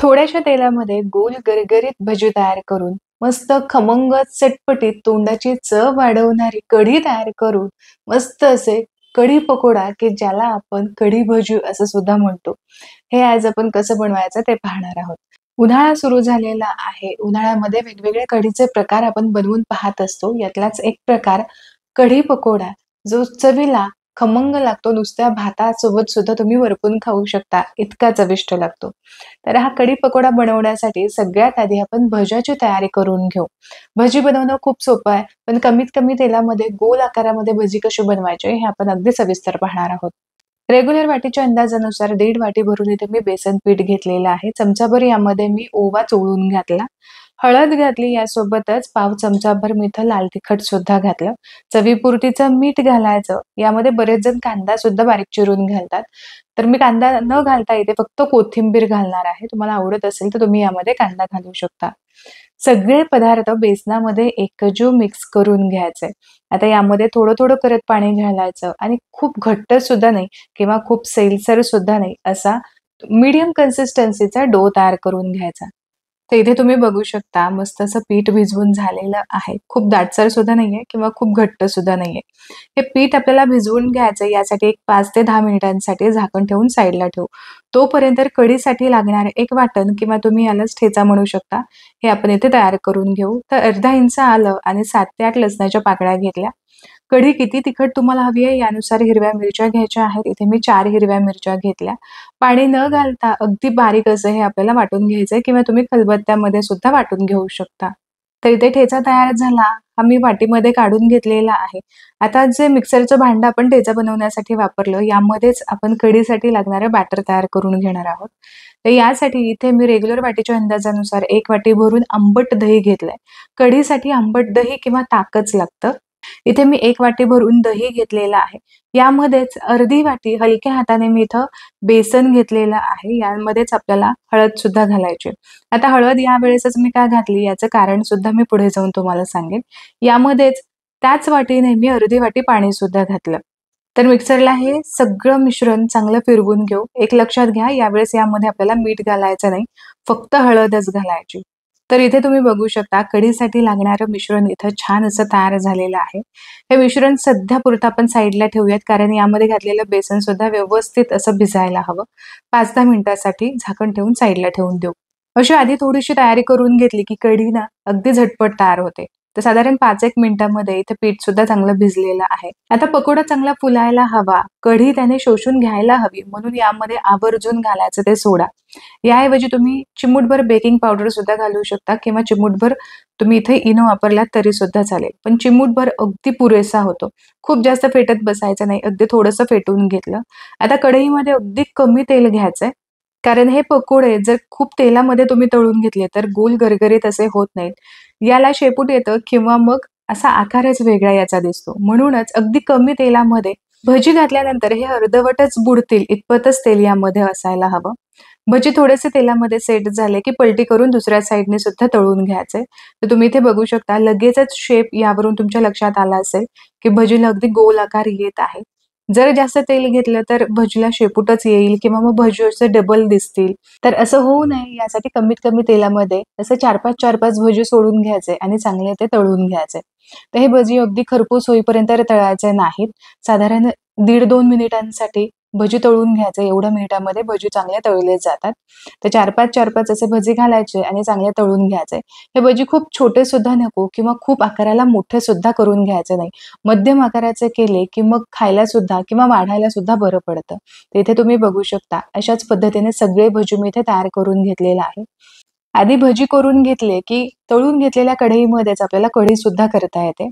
थोड्याशा तेलामध्ये गोल गरगरीत भजी तयार करून मस्त खमंग चटपटीत तोंडाची चव वाढवणारी कढी तयार करून मस्त असे कढी पकोडा की ज्याला आपण कढी भजी असं सुद्धा म्हणतो. हे आज आपण कसं बनवायचं ते पाहणार आहोत. उन्हाळा सुरू झालेला आहे. उन्हाळ्यामध्ये वेगवेगळे कढीचे प्रकार आपण बनवून पाहत असतो. यातलाच एक प्रकार कढी पकोडा जो चवीला खमंग लागतो. नुसत्या भातासोबत सुद्धा तुम्ही वरपून खाऊ शकता. इतका चविष्ट लागतो. तर हा कढी पकोडा बनवण्यासाठी सगळ्यात आधी आपण भज्याची तयारी करून घेऊ. भजी बनवणं खूप सोपं आहे, पण कमीत कमी तेलामध्ये गोल आकारामध्ये भजी कशी बनवायची हे आपण अगदी सविस्तर पाहणार आहोत. रेग्युलर वाटीच्या अंदाजानुसार 1.5 वाटी भरून इथे मी बेसन पीठ घेतलेलं आहे. चमचाभर यामध्ये मी ओवा चोळून घातला. हळद घातली, यासोबतच पाव चमचाभर मी इथं लाल तिखट सुद्धा घातलं. चवीपुरतीचं मीठ घालायचं. यामध्ये बरेच जण कांदा सुद्धा बारीक चिरून घालतात. तर मी कांदा न घालता इथे फक्त कोथिंबीर घालणार आहे. तुम्हाला आवडत असेल तर तुम्ही यामध्ये कांदा घालू शकता. सगळे पदार्थ बेसनामध्ये एकजीव मिक्स करून घ्यायचे. आता यामध्ये थोडं-थोडं करत पाणी घालायचं आणि खूप घट्ट सुद्धा नाही किंवा खूप सैलसर सुद्धा नाही, असा मीडियम कन्सिस्टन्सीचा डो तयार करून घ्यायचा. तर इथे तुम्ही बघू शकता मस्त असं पीठ भिजवून झालेलं आहे. खूप दाटसर सुद्धा नाहीये किंवा खूप घट्ट सुद्धा नाहीये. हे पीठ आपल्याला भिजवून घ्यायचं. यासाठी एक 5 ते 10 मिनिटांसाठी झाकण ठेवून साईडला ठेवू. तोपर्यंत कढीसाठी लागणारं एक वाटण किंवा तुम्ही यालाच ठेचा म्हणू शकता, हे आपण इथे तयार करून घेऊ. तर अर्धा इंच आलं आणि 7 ते 8 लसणाच्या पाकळ्या घेतल्या. कढी किती तिखट तुम्हाला हवी आहे यानुसार हिरव्या मिरच्या घ्यायच्या आहेत. इथे मी 4 हिरव्या मिरच्या घेतल्या. पाणी न घालता अगदी बारीक असं हे आपल्याला वाटून घ्यायचंय किंवा तुम्ही खलबत्त्यामध्ये सुद्धा वाटून घेऊ शकता. तर इथे ठेचा तयार झाला. हा मी वाटीमध्ये काढून घेतलेला आहे. आता जे मिक्सरचं भांडं आपण ठेचा बनवण्यासाठी वापरलं, यामध्येच आपण कढीसाठी लागणारं बॅटर तयार करून घेणार आहोत. तर यासाठी इथे मी रेग्युलर वाटीच्या अंदाजानुसार 1 वाटी भरून आंबट दही घेतलंय. कढीसाठी आंबट दही किंवा ताकच लागतं. इथे मी 1 वाटी भरून दही घेतलेलं आहे. यामध्येच अर्धी वाटी हलक्या हाताने मी इथं बेसन घेतलेलं आहे. यामध्येच आपल्याला हळद सुद्धा घालायची. आता हळद यावेळेसच मी का घातली याचं कारण सुद्धा मी पुढे जाऊन तुम्हाला सांगेन. यामध्येच त्याच वाटीने मी अर्धी वाटी पाणी सुद्धा घातलं. तर मिक्सरला हे सगळं मिश्रण चांगलं फिरवून घेऊ. एक लक्षात घ्या, यावेळेस यामध्ये आपल्याला मीठ घालायचं नाही, फक्त हळदच घालायची. तर इथे तुम्ही बघू शकता कढीसाठी लागणारं मिश्रण इथं छान असं तयार झालेलं आहे. हे मिश्रण सध्यापुरतं आपण साईडला ठेवूयात, कारण यामध्ये घातलेलं बेसन सुद्धा व्यवस्थित असं भिजायला हवं. 5-10 मिनिटासाठी झाकण ठेवून साईडला ठेवून देऊ. अशी आधी थोडीशी तयारी करून घेतली की कढी ना अगदी झटपट तयार होते. तर साधारण 5-1 मिनिटांमध्ये इथे पीठ सुद्धा चांगलं भिजलेलं आहे. आता पकोडा चांगला फुलायला हवा, कढी त्याने शोषून घ्यायला हवी, म्हणून यामध्ये आवर्जून घालायचं ते सोडा. याऐवजी तुम्ही चिमूटभर बेकिंग पावडर सुद्धा घालू शकता किंवा चिमूटभर तुम्ही इथे इनो वापरलात तरी सुद्धा चालेल. पण चिमूटभर अगदी पुरेसा होतो. खूप जास्त फेटत बसायचं नाही, अगदी थोडंसं फेटून घेतलं. आता कढईमध्ये अगदी कमी तेल घ्यायचंय. कारण हे पकोडे जर खूप तेलामध्ये तुम्ही तळून घेतले तर गोल गरगरीत असे होत नाहीत. याला शेपूट येतं किंवा मग असा आकारच वेगळा याचा दिसतो. म्हणूनच अगदी कमी तेलामध्ये भजी घातल्यानंतर हे अर्धवटच बुडतील इतपतच तेल यामध्ये असायला हवं. भजी थोडेसे तेलामध्ये सेट झाले की पलटी करून दुसऱ्या साईडने सुद्धा तळून घ्यायचे. तर तुम्ही इथे बघू शकता लगेचच शेप यावरून तुमच्या लक्षात आला असेल की भजीला अगदी गोल आकार येत आहे. जर जास्त तेल घेतलं तर भजीला शेपूटच येईल किंवा मग भजी असे डबल दिसतील. तर असं होऊ नये यासाठी कमीत कमी तेलामध्ये असे 4-5 4-5 भजी सोडून घ्यायचे आणि चांगले ते तळून घ्यायचे. तर हे भजी अगदी खरपूस होईपर्यंत तळायचे नाहीत. साधारण 1.5-2 मिनिटांसाठी भजी तळून घ्यायचे. एवढ्या मिनिटामध्ये भजी चांगले तळले जातात. तर 4-5 4-5 असे भजी घालायचे आणि चांगले तळून घ्यायचे. हे भजी खूप छोटे सुद्धा नको किंवा खूप आकाराला मोठे सुद्धा करून घ्यायचे नाही. मध्यम आकाराचे केले की मग खायला सुद्धा किंवा वाढायला सुद्धा बरं पडतं. तर इथे तुम्ही बघू शकता अशाच पद्धतीने सगळे भजी मी इथे तयार करून घेतलेलं आहे. आधी भजी करून घेतले की तळून घेतलेल्या कढईमध्येच आपल्याला कढी सुद्धा करता येते.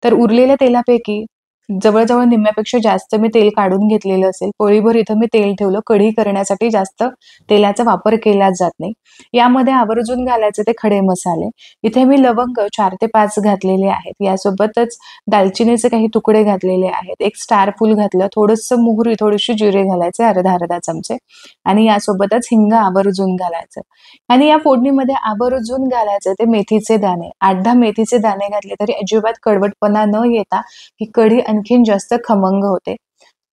तर उरलेल्या तेलापैकी जवळ-जवळ निम्म्यापेक्षा जास्त मी तेल काढून घेतलेलं असेल. पोळीभर इथं मी तेल ठेवलं. कढी करण्यासाठी जास्त तेलाचा वापर केला जात नाही. यामध्ये आवर्जून घालायचे ते खडे मसाले. इथे मी लवंग 4 ते 5 घातलेले आहेत. यासोबतच दालचिनीचे काही तुकडे घातलेले आहेत. एक स्टार फूल घातलं. थोडंसं मोहरी, थोडीशी जिरे घालायचे अर्धा-अर्धा चमचे आणि यासोबतच हिंग आवर्जून घालायचं. आणि या फोडणीमध्ये आवर्जून घालायचं ते मेथीचे दाणे. 8-10 मेथीचे दाणे घातले तरी अजिबात कडवटपणा न येता ही कढी आणखीन जास्त खमंग होते.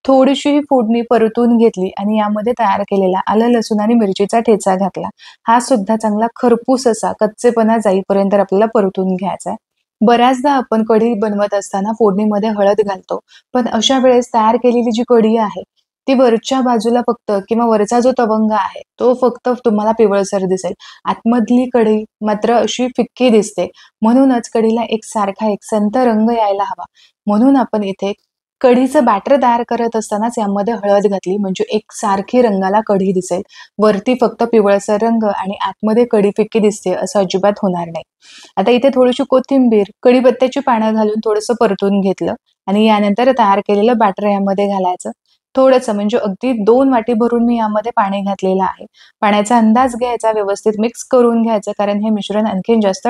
थोडीशी ही फोडणी परतून घेतली आणि यामध्ये तयार केलेला आलं, लसूण आणि मिरचीचा ठेचा घातला. हा सुद्धा चांगला खरपूस असा कच्चेपणा जाईपर्यंत आपल्याला परतून घ्यायचा आहे. बऱ्याचदा आपण कढी बनवत असताना फोडणीमध्ये हळद घालतो. पण अशा वेळेस तयार केलेली जी कढी आहे, ती वरच्या बाजूला फक्त किंवा वरचा जो तवंग आहे, तो फक्त तुम्हाला पिवळसर दिसेल. आतमधली कढी मात्र अशी फिक्की दिसते. म्हणूनच कढीला एकसारखा एकसंत रंग यायला हवा. म्हणून आपण इथे कढीचं बॅटर तयार करत असतानाच यामध्ये हळद घातली म्हणजे एकसारखी रंगाला कढी दिसेल. वरती फक्त पिवळसर रंग आणि आतमध्ये कढी फिक्की दिसते असं अजिबात होणार नाही. आता इथे थोडीशी कोथिंबीर, कढीपत्त्याची पानं घालून थोडंसं परतून घेतलं आणि यानंतर तयार केलेलं बॅटर यामध्ये घालायचं. थोडंसं म्हणजे अगदी 2 वाटी भरून मी यामध्ये पाणी घातलेलं आहे. पाण्याचा अंदाज घ्यायचा, व्यवस्थित मिक्स करून घ्यायचं कारण हे मिश्रण आणखीन जास्त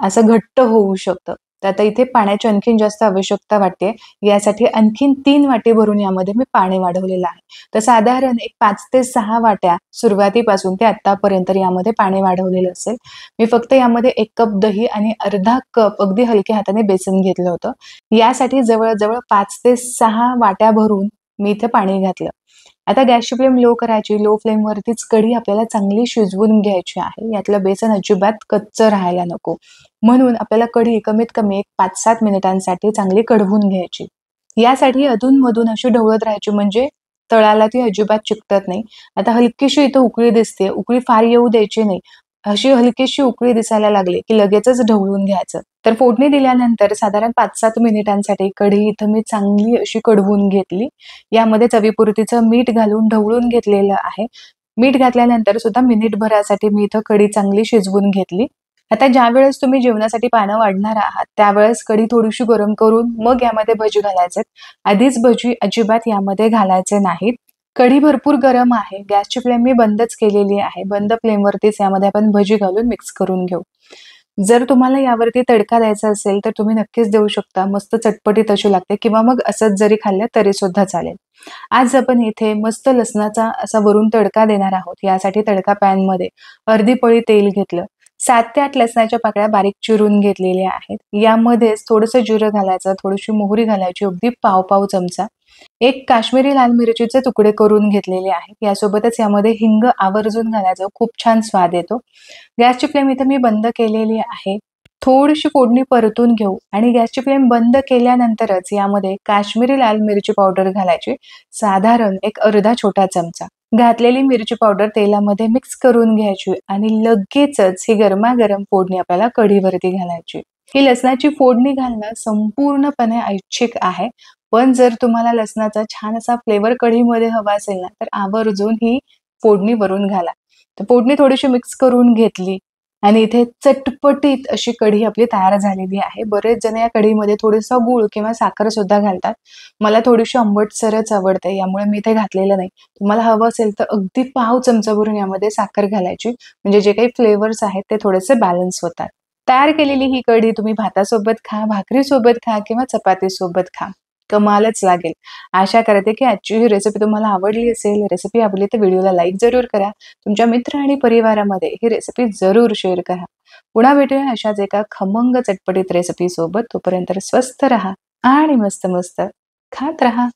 असं घट्ट होऊ शकतं. तर आता इथे पाण्याची आणखीन जास्त आवश्यकता वाटते. यासाठी आणखीन 3 वाटी भरून यामध्ये मी पाणी वाढवलेलं आहे. तर साधारण एक 5 ते 6 वाट्या सुरुवातीपासून ते आत्तापर्यंत यामध्ये पाणी वाढवलेलं असेल. मी फक्त यामध्ये 1 कप दही आणि अर्धा कप अगदी हलक्या हाताने बेसन घेतलं होतं. यासाठी जवळ-जवळ 5 ते 6 वाट्या भरून मी इथे पाणी घातलं. आता गॅसची फ्लेम लो करायची. लो फ्लेमवरतीच कढी आपल्याला चांगली शिजवून घ्यायची आहे. यातलं बेसन अजिबात कच्चं राहायला नको. म्हणून आपल्याला कढी कमीत कमी एक 5-7 मिनिटांसाठी चांगली कढवून घ्यायची. यासाठी अधून-मधून अशी ढवळत राहायची म्हणजे तळाला ती अजिबात चिकटत नाही. आता हलकीशी इथं उकळी दिसते. उकळी फार येऊ द्यायची नाही. अशी हलकीशी उकळी दिसायला लागली की लगेचच ढवळून घ्यायचं. तर फोडणी दिल्यानंतर साधारण 5-7 मिनिटांसाठी कढी इथं मी चांगली अशी कढवून घेतली. यामध्ये चवीपुरतीचं मीठ घालून ढवळून घेतलेलं आहे. मीठ घातल्यानंतर सुद्धा मिनिटभरासाठी मी इथं कढी चांगली शिजवून घेतली. आता ज्यावेळेस तुम्ही जेवणासाठी पानं वाढणार आहात, त्यावेळेस कढी थोडीशी गरम करून मग यामध्ये भजी घालायचे. आधीच भजी अजिबात यामध्ये घालायचे नाहीत. कढी भरपूर गरम आहे. गॅसची फ्लेम मी बंदच केलेली आहे. बंद फ्लेमवरतीच यामध्ये आपण भजी घालून मिक्स करून घेऊ. जर तुम्हाला यावरती तडका द्यायचा असेल, तर तुम्ही नक्कीच देऊ शकता. मस्त चटपटीत अशी लागते किंवा मग असंच जरी खाल्लं तरी सुद्धा चालेल. आज आपण इथे मस्त लसणाचा असा वरून तडका देणार आहोत. यासाठी तडका पॅनमध्ये अर्धी पळी तेल घेतलं. 7 ते 8 लसणाच्या पाकळ्या बारीक चिरून घेतलेल्या आहेत. यामध्येच थोडंसं जिरं घालायचं, थोडीशी मोहरी घालायची, अगदी पाव-पाव चमचा. 1 काश्मीरी लाल मिरचीचे तुकडे करून घेतलेले आहेत. यासोबतच यामध्ये हिंग आवर्जून घालायचं, खूप छान स्वाद येतो. गॅसची फ्लेम इथे मी बंद केलेली आहे. थोडीशी फोडणी परतून घेऊ आणि गॅसची फ्लेम बंद केल्यानंतरच यामध्ये काश्मीरी लाल मिरची पावडर घालायची. साधारण एक अर्धा छोटा चमचा. घातलेली मिरची पावडर तेलामध्ये मिक्स करून घ्यायची आणि लगेचच ही गरमागरम फोडणी आपल्याला कढीवरती घालायची. ही लसणाची फोडणी घालणं संपूर्णपणे ऐच्छिक आहे. पण जर तुम्हाला लसणाचा छान असा फ्लेवर कढीमध्ये हवा असेल ना, तर आवर्जून ही फोडणी वरून घाला. तर फोडणी थोडीशी मिक्स करून घेतली आणि इथे चटपटीत अशी कढी आपली तयार झालेली आहे. बरेच जण या कढीमध्ये थोडासा गूळ किंवा साखर सुद्धा घालतात. मला थोडीशी आंबटसरच आवडते, यामुळे मी इथे घातलेलं नाही. तुम्हाला हवं असेल तर अगदी पाव चमचा भरून यामध्ये साखर घालायची, म्हणजे जे काही फ्लेवर्स आहेत ते थोडेसे बॅलन्स होतात. तयार केलेली ही कढी तुम्ही भातासोबत खा, भाकरीसोबत खा किंवा चपातीसोबत खा. कमालच लागेल. आशा करते की आजची ही रेसिपी तुम्हाला आवडली असेल. रेसिपी आवडली तर व्हिडिओला लाईक जरूर करा. तुमच्या मित्र आणि परिवारामध्ये ही रेसिपी जरूर शेअर करा. पुन्हा भेटूया अशाच एका खमंग चटपटीत रेसिपी सोबत. तोपर्यंत स्वस्थ राहा आणि मस्त मस्त खात राहा.